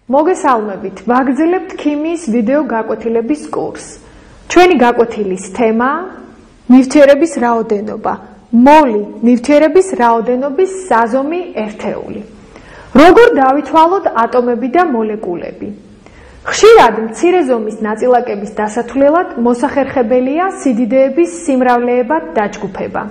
მოგესალმებით, ვაგრძელებთ ქიმიის ვიდეო გაკვეთილების კურსს. ჩვენი გაკვეთილის თემაა ნივთიერების რაოდენობა. მოლი ნივთიერების რაოდენობის საზომი ერთეული. როგორ დავითვალოთ ატომები და მოლეკულები? ხშირად მცირე ზომის ნაწილაკების დასათვლელად მოსახერხებელია სიდიდეების სიმრავლეებად დაჯგუფება.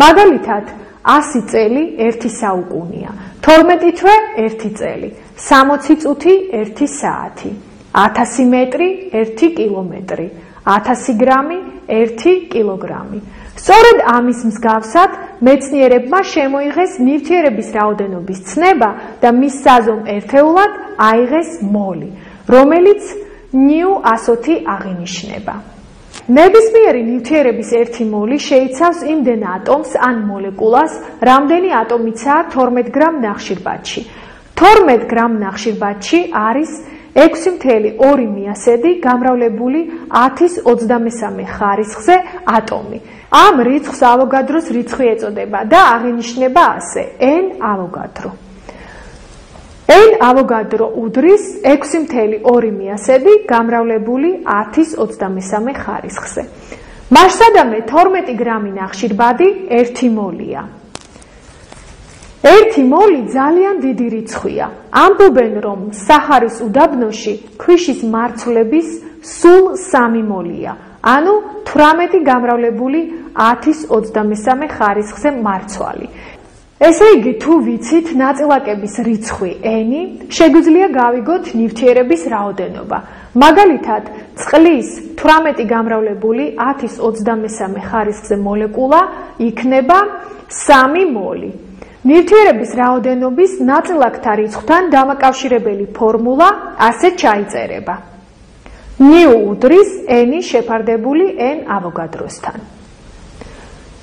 მაგალითად, 100 წელი 1 საუკუნია, 12 თვე 1 წელი, 60 წუთი 1 საათი, 1000 მეტრი 1 კილომეტრი, 1000 გრამი 1 კილოგრამი. სწორედ ამის მსგავსად მეცნიერებმა შემოიღეს ნივთიერების რაოდენობის ცნება და მის საზომ ერთეულად აიღეს მოლი, რომელიც ნიუ-100 აღინიშნება. ნებისმიერი ნივთიერების ერთი მოლი შეიცავს იმდენ ატომს ან მოლეკულას, რამდენი ატომიცაა 12 გრამ ნახშირბადში. 12 გრამ ნახშირბადში არის 6,2 მიასედი გამრავლებული 1023 ხარისხზე ატომი. ამ რიცხვს ავოგადროს რიცხვი ეწოდება და აღინიშნება ასე: n ავოგადრო. n ავოგადრო უდრის 6,2 მიასედი გამრავლებული 1023 ხარისხზე. მასშტაბამდე 12 გრამი ნახშირბადი 1 მოლია. 1 მოლი ძალიან დიდი რიცხვია. ამბობენ, რომ საჰარის უდაბნოში ქვიშის მარცვლების სულ 3 მოლია, ანუ 18 გამრავლებული 1023 ხარისხზე მარცვალი. ესე იგი, თუ ვიცით ნაწილაკების რიცხვი n, შეგვიძლია გავიგოთ ნივთიერების რაოდენობა. მაგალითად, წყლის 18 გამრავლებული 1023 ხარისხზე მოლეკულა იქნება 3 მოლი. ნივთიერების რაოდენობის ნაწილაკთა რიცხვთან დამაკავშირებელი ფორმულა ასე ჩაიწერება: ნიუ უდრის n შეფარდებული n ავოგადროსთან.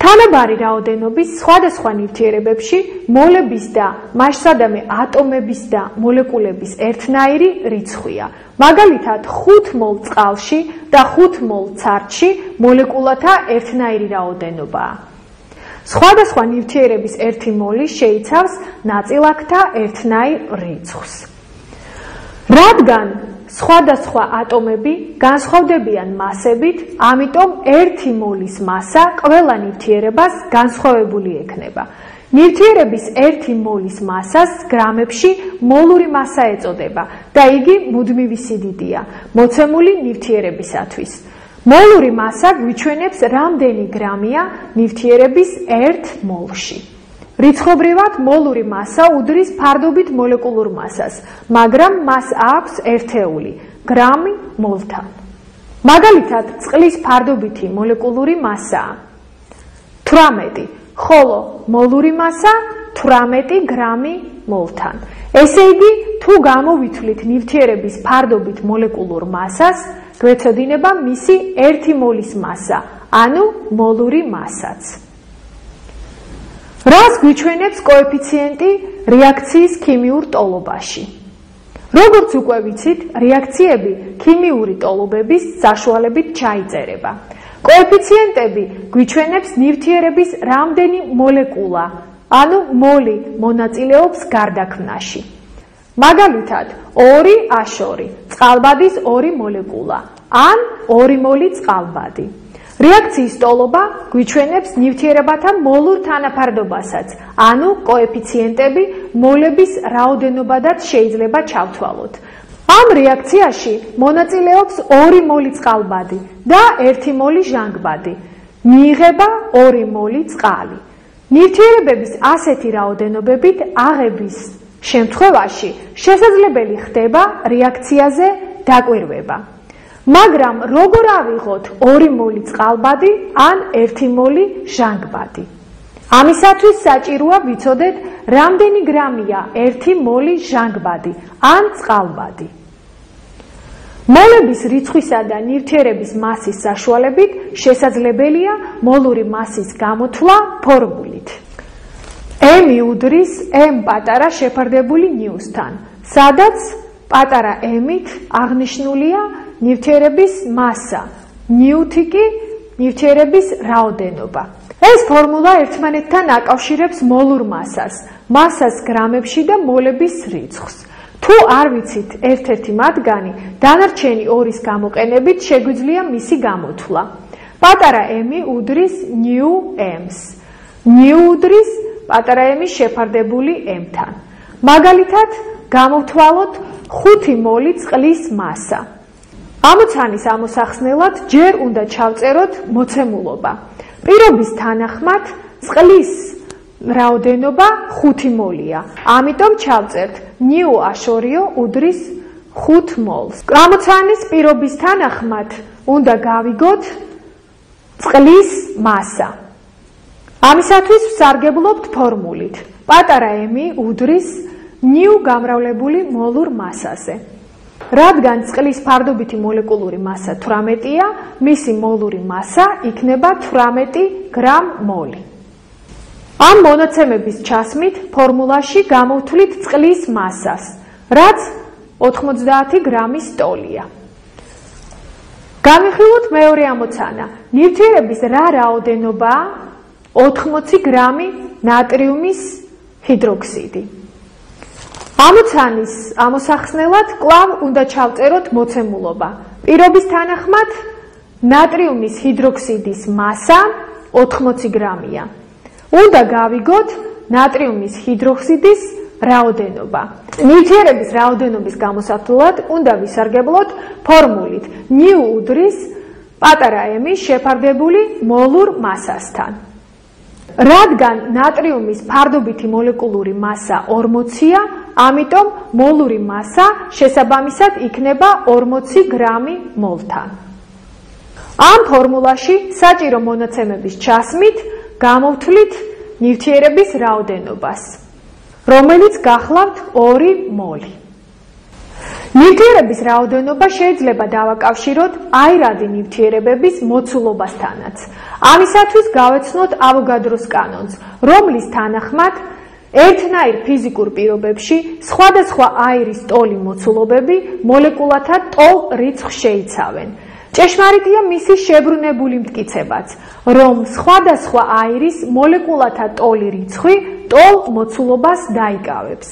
თანაბარი რაოდენობის სხვადასხვა ნივთიერებებში მოლების და მასშტაბამდე ატომების და მოლეკულების ერთნაირი რიცხვია. მაგალითად, 5 მოლ წყალში და 5 მოლ ცარცში მოლეკულათა ერთნაირი რაოდენობაა. სხვადასხვა ნივთიერების ერთი მოლი შეიცავს ნაწილაკთა ერთნაირ რიცხვს. რადგან სხვადასხვა ატომები განსხვავდებიან მასებით, ამიტომ ერთი მოლის მასა ყველა ნივთიერებას განსხვავებული ექნება. ნივთიერების ერთი მოლის მასას გრამებში მოლური მასა ეწოდება და იგი მუდმივი სიდიდეა მოცემული ნივთიერებისათვის. მოლური მასა გვიჩვენებს, რამდენი გრამია ნივთიერების 1 მოლში. რიცხობრივად მოლური მასა უდრის ფარდობით მოლეკულურ მასას, მაგრამ მას აქვს ერთეული გრამი მოლთან. მაგალითად, წყლის ფარდობითი მოლეკულური მასაა 18, ხოლო მოლური მასა 18 გრამი მოლთან. ესე იგი, თუ გამოვითვლით ნივთიერების ფარდობით მოლეკულურ მასას, გვეცოდინება მისი 1 მოლის მასა, ანუ მოლური მასაც. რას გვიჩვენებს კოეფიციენტი რეაქციის ქიმიურ ტოლობაში? როგორც უკვე ვიცით, რეაქციები ქიმიური ტოლობების საშუალებით ჩაიწერება. კოეფიციენტები გვიჩვენებს ნივთიერების რამდენი მოლეკულა, ანუ მოლი მონაწილეობს გარდაქმნაში. მაგალითად, 2H2 წყალბადის 2 მოლეკულა, ან 2 მოლი წყალბადი. რეაქციის ტოლობა გვიჩვენებს ნივთიერებათა მოლურ თანაფარდობასაც, ანუ კოეფიციენტები მოლების რაოდენობადაც შეიძლება ჩავთვალოთ. ამ რეაქციაში მონაწილეობს 2 მოლი წყალბადი და 1 მოლი ჟანგბადი. მიიღება 2 მოლი წყალი. ნივთიერებების ასეთი რაოდენობებით აღების შემთხვევაში შესაძლებელი ხდება რეაქციაზე დაკვირვება. მაგრამ როგორ ავიღოთ 2 მოლი წყალბადი ან 1 მოლი ჟანგბადი? ამისათვის საჭიროა ვიცოდეთ, რამდენი გრამია 1 მოლი ჟანგბადი ან წყალბადი. მოლების რიცხვისა და ნივთიერების მასის საშუალებით შესაძლებელია მოლური მასის გამოთვლა ფორმულით. m უდრის m პატარა შეფარდებული ნიუსთან, სადაც პატარა m-ით აღნიშნულია ნივთიერების მასა, ნიუთი კი ნივთიერების რაოდენობა. ეს ფორმულა ერთმანეთთან აკავშირებს მოლურ მასას, მასას გრამებში და მოლების რიცხვს. თუ არ ვიცით ერთ-ერთი მათგანი, დანარჩენი ორის გამოყენებით შეგვიძლია მისი გამოთვლა. პატარა m-ი უდრის new m-ს. new უდრის პატარა m-ი შეფარდებული m-თან. მაგალითად, გამოვთვალოთ 5 მოლი წყლის მასა. ამოცანის ამოსახსნელად ჯერ უნდა ჩავწეროთ მოცემულობა. პირობის თანახმად წყლის რაოდენობა 5 მოლია. ამიტომ ჩავწერთ new აშორიო უდრის 5 მოლს. ამოცანის პირობის თანახმად უნდა გავიგოთ წყლის მასა. ამისათვის ვსარგებლობთ ფორმულით. პატარა m-ი უდრის new გამრავლებული მოლურ მასაზე. რადგან წყლის ფარდობითი მოლეკულური მასა 18-ია, მისი მოლური მასა იქნება 18 გრამ-მოლი. ამ მონაცემების ჩასმით ფორმულაში გამოვთვლით წყლის მასას, რაც 90 გრამის ტოლია. განვიხილოთ მეორე ამოცანა. ნივთიერების რა რაოდენობაა 80 გრამი ნატრიუმის ჰიდროქსიდი. ამოცანის ამოსახსნელად კვლავ უნდა ჩავწეროთ მოცემულობა. პირობის თანახმად ნატრიუმის ჰიდროქსიდის მასა 80 გრამია. უნდა გავიგოთ ნატრიუმის ჰიდროქსიდის რაოდენობა. ნივთიერების რაოდენობის გამოსათვლად უნდა ვისარგებლოთ ფორმულით new უდრის პატარა m-ი შეფარდებული მოლურ მასასთან. რადგან ნატრიუმის ფარდობითი მოლეკულური მასა 40-ია, ამიტომ მოლური მასა შესაბამისად იქნება 40 გრამი მოლთან. ამ ფორმულაში საჭირო მონაცემების ჩასმით გამოვთვლით ნივთიერების რაოდენობას, რომელიც გახლავთ 2 მოლი. ნივთიერების რაოდენობა შეიძლება დავაკავშიროთ აირადი ნივთიერებების მოცულობასთანაც. ამისათვის გავეცნოთ ავოგადროს კანონს, რომლის თანახმად ერთნაირ ფიზიკურ პირობებში სხვადასხვა აირის ტოლი მოცულობები მოლეკულათა ტოლ რიცხვს შეიცავენ. ჭეშმარიტია მისი შებრუნებული მტკიცებაც, რომ სხვადასხვა აირის მოლეკულათა ტოლი რიცხვი ტოლ მოცულობას დაიკავებს.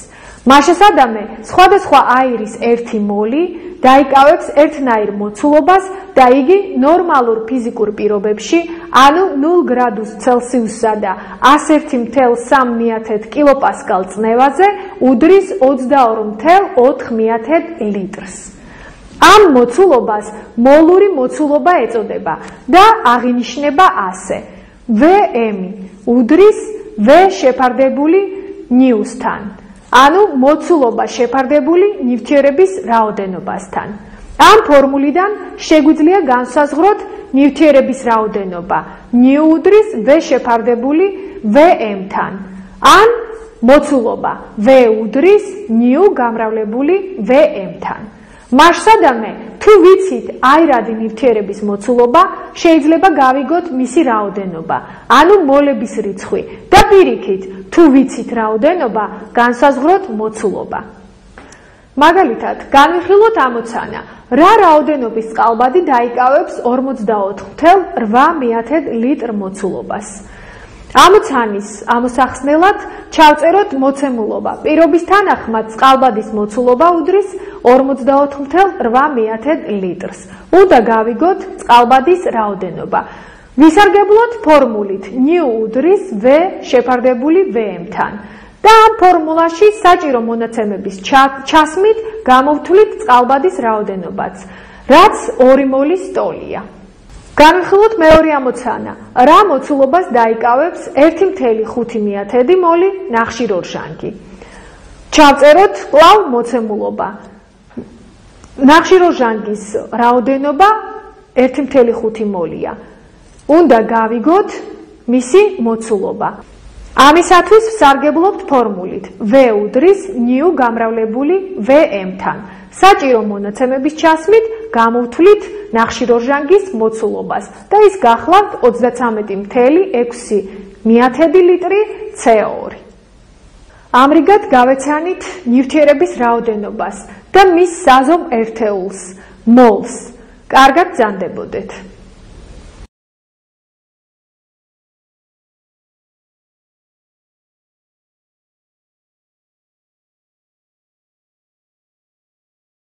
მაშასადამე, სხვადასხვა აირის 1 მოლი დაიკავებს ერთნაირ მოცულობას და იგი ნორმალურ ფიზიკურ პირობებში, ანუ 0 გრადუს ცელსიუსსა და 101.3 კილოპასკალ წნევაზე უდრის 22.4 litrს. ამ მოცულობას მოლური მოცულობა ეწოდება და აღინიშნება ასე: Vm უდრის V შეფარდებული ნიუსთან, ანუ მოცულობა შეფარდებული ნივთიერების რაოდენობასთან. ამ ფორმულიდან შეგვიძლია განსაზღვროთ ნივთიერების რაოდენობა ნიუ უდრის V შეფარდებული Vm-თან, ან მოცულობა V უდრის ნიუ გამრავლებული Vm-თან. მასშტაბადამე, თუ ვიცით აირადი ნივთიერების მოცულობა, შეიძლება გავიგოთ მისი რაოდენობა, ანუ მოლების რიცხვი და პირიქით, თუ ვიცით რაოდენობა, განსაზღვროთ მოცულობა. მაგალითად, განვიხილოთ ამოცანა, რა რაოდენობის წყალბადი დაიკავებს 44.8 ლიტრ მოცულობას. ამოცანის ამოსახსნელად ჩავწეროთ მოცემულობა. პირობის თანახმად წყალბადის მოცულობა უდრის 44.8 litrს. უნდა გავიგოთ წყალბადის რაოდენობა. ვისარგებლოთ ფორმულით ნიუ უდრის V შეფარდებული Vm-თან. და ამ ფორმულაში საჭირო მონაცემების ჩასმით გამოვთვლით წყალბადის რაოდენობაც, რაც 2 მოლის ტოლია. განვიხილოთ მეორე ამოცანა, რა მოცულობას დაიკავებს 1.5 მოლი ნახშირორჟანგი. ჩავწეროთ კვლავ მოცემულობა. ნახშირორჟანგის რაოდენობა 1.5 მოლია. უნდა გავიგოთ მისი მოცულობა. ამისათვის ვსარგებლობთ ფორმულით V უდრის ნიუ გამრავლებული Vm-თან. საჭირო მონაცემების ჩასმით გამოვთვლით ნახშირორჟანგის მოცულობას და ის გახლავთ 33.6 ლიტრი CO2. ამრიგად გავეცანით ნივთიერების რაოდენობას და მის საზომ ერთეულს, მოლს. კარგად ბრძანდებოდეთ.